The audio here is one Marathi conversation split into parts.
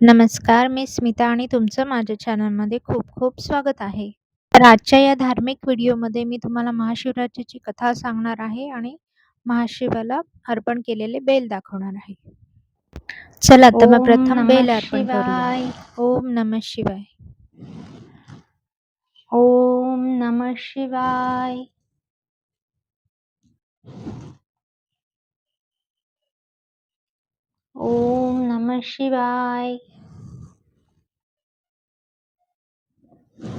नमस्कार, मी स्मिता आणि तुमचं माझ्या चॅनलमध्ये खूप खूप स्वागत आहे. तर आजच्या या धार्मिक व्हिडिओमध्ये मी तुम्हाला महाशिवरात्रीची कथा सांगणार आहे आणि महाशिवाला अर्पण केलेले बेल दाखवणार आहे. चला तर मग ओम प्रथम नमः बेल अर्पण करूया. शिवाय. ओम नमः शिवाय. ओम नमः शिवाय. ओम नमः शिवाय.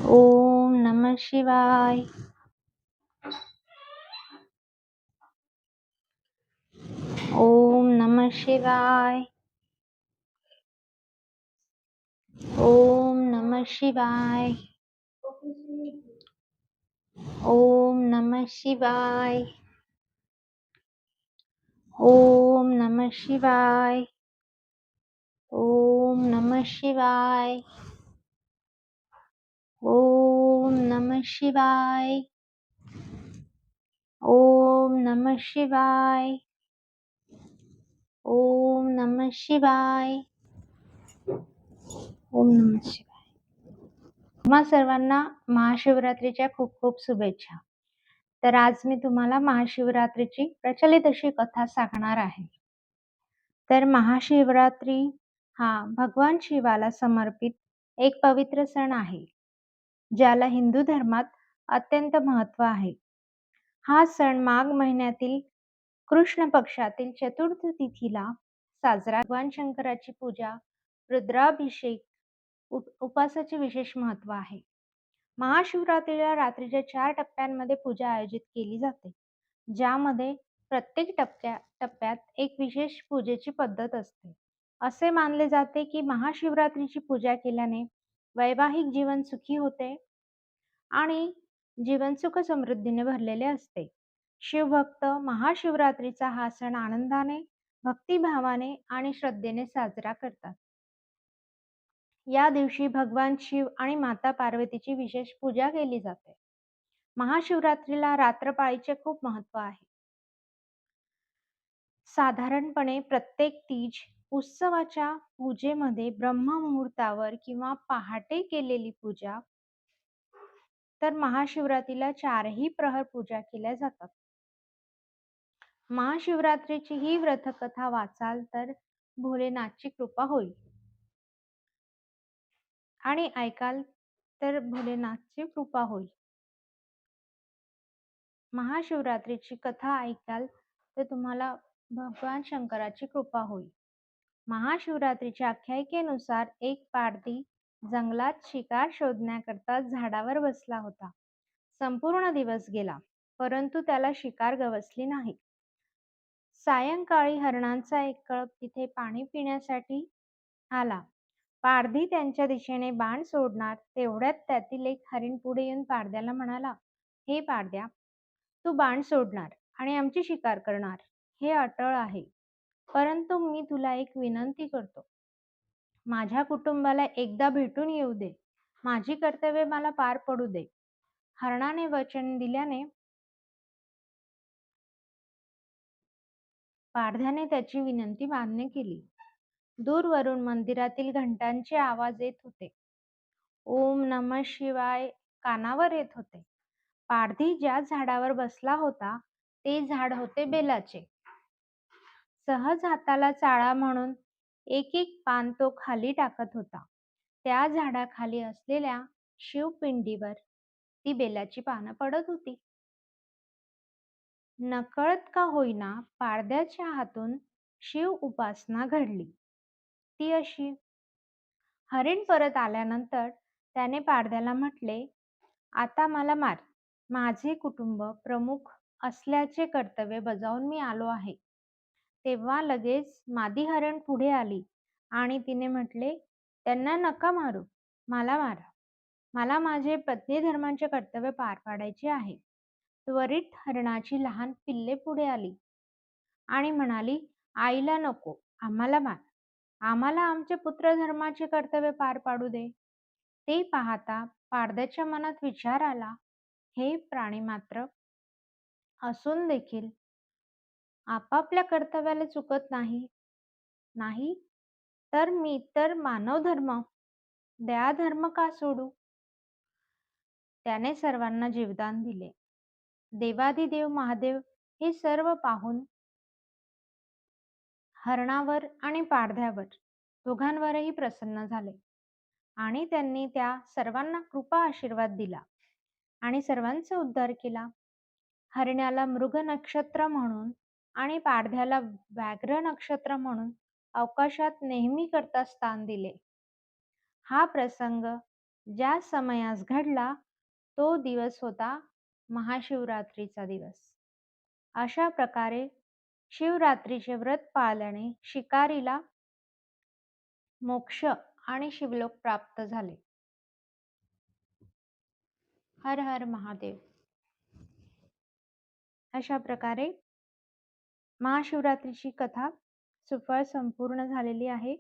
ओम नमः शिवाय. ओम नमः शिवाय. ओम नमः शिवाय. ओम नमः शिवाय. ओम नमः शिवाय. ओम नमः शिवाय. ओम नमः शिवाय. ओम नमः शिवाय. ओम नमः शिवाय. ओम नमः शिवाय. तुम्हा सर्वांना महाशिवरात्रीच्या खूप खूप शुभेच्छा. तर आज मी तुम्हाला महाशिवरात्रीची प्रचलित अशी कथा सांगणार आहे. तर महाशिवरात्री हा भगवान शिवाला समर्पित एक पवित्र सण आहे, ज्याला हिंदू धर्मात अत्यंत महत्त्व आहे. हा सण माघ महिन्यातील कृष्ण पक्षातील चतुर्थ तिथीला साजरा. भगवान शंकराची पूजा, रुद्राभिषेक, उपासाचे विशेष महत्त्व आहे. महाशिवरात्रीला रात्रीच्या 4 टप्प्यांमध्ये पूजा आयोजित केली जाते, ज्यामध्ये प्रत्येक टप्प्यात एक विशेष पूजेची पद्धत असते. असे मानले जाते की महाशिवरात्रीची पूजा केल्याने वैवाहिक जीवन सुखी होते आणि जीवन सुख समृद्धीने भरलेले असते. शिवभक्त महाशिवरात्रीचा हा सण आनंदाने, भक्तिभावाने आणि श्रद्धेने साजरा करतात. या दिवशी भगवान शिव आणि माता पार्वतीची विशेष पूजा केली जाते. महाशिवरात्रीला रात्रपाळीचे खूप महत्त्व आहे. साधारणपणे प्रत्येक तीज उत्सवाच्या पूजेमध्ये ब्रह्ममुहूर्तावर किंवा पहाटे केलेली पूजा, तर महाशिवरात्रीला 4ही प्रहर पूजा केल्या जातात. महाशिवरात्रीची ही व्रतकथा वाचाल तर भोलेनाथची कृपा होईल आणि ऐकाल तर भोलेनाथची कृपा होईल. महाशिवरात्रीची कथा ऐकाल तर तुम्हाला भगवान शंकराची कृपा होईल. महाशिवरात्रीच्या आख्यायिकेनुसार एक पारधी जंगलात शिकार शोधण्याकरता झाडावर बसला होता. संपूर्ण दिवस गेला, परंतु त्याला शिकार गवसली नाही. सायंकाळी हरणांचा एक कळप तिथे पाणी पिण्यासाठी आला. पारधी त्यांच्या दिशेने बाण सोडणार तेवढ्यात त्यातील एक हरिण पुढे येऊन पारध्याला म्हणाला, हे पारध्या, तू बाण सोडणार आणि आमची शिकार करणार हे अटळ आहे, परंतु मी तुला एक विनंती करतो. माझ्या कुटुंबाला एकदा भेटून येऊ दे. माझी कर्तव्ये मला पार पडू दे. हरणाने वचन दिल्याने पारध्याने त्याची विनंती मान्य केली. दूरवरून मंदिरातील घंटांचे आवाज येत होते. ओम नमः शिवाय कानावर येत होते. पारधी ज्या झाडावर बसला होता ते झाड होते बेलाचे. सहज हाताला चाळा म्हणून एक एक पान तो खाली टाकत होता. त्या झाडाखाली असलेल्या शिवपिंडीवर ती बेलाची पानं पडत होती. नकळत का होईना पारध्याच्या हातून शिव उपासना घडली. ती अशी: हरिण परत आल्यानंतर त्याने पारध्याला म्हटले, आता मला मार. माझे कुटुंब प्रमुख असल्याचे कर्तव्य बजावून मी आलो आहे. तेव्हा लगेच मादी हरण पुढे आली आणि तिने म्हटले, त्यांना नका मारू, मला मारा. मला माझे पत्नी धर्माचे कर्तव्य पार पाडायचे आहे. त्वरित हरणाची लहान पिल्ले पुढे आली आणि म्हणाली, आईला नको, आम्हाला मार. आम्हाला आमचे पुत्र धर्माचे कर्तव्य पार पाडू दे. ते पाहता पारध्याच्या मनात विचार आला, हे प्राणी मात्र असून देखील आपापल्या कर्तव्याला चुकत नाही तर मी तर मानव धर्म, दयाधर्म का सोडू? त्याने सर्वांना जीवदान दिले. देवाधिदेव महादेव हे सर्व पाहून हरणावर आणि पारध्यावर दोघांवरही प्रसन्न झाले आणि त्यांनी त्या सर्वांना कृपा आशीर्वाद दिला आणि सर्वांचा उद्धार केला. हरण्याला मृग नक्षत्र म्हणून आणि पारध्याला व्याघ्र नक्षत्र म्हणून अवकाशात नेहमी करता स्थान दिले. हा प्रसंग ज्या समयास घडला तो दिवस होता महाशिवरात्रीचा दिवस. अशा प्रकारे शिवरात्रीचे व्रत पाळल्याने शिकारीला मोक्ष आणि शिवलोक प्राप्त झाले. हर हर महादेव. अशा प्रकारे महाशिवरात्रीची कथा सुफळ संपूर्ण झालेली आहे.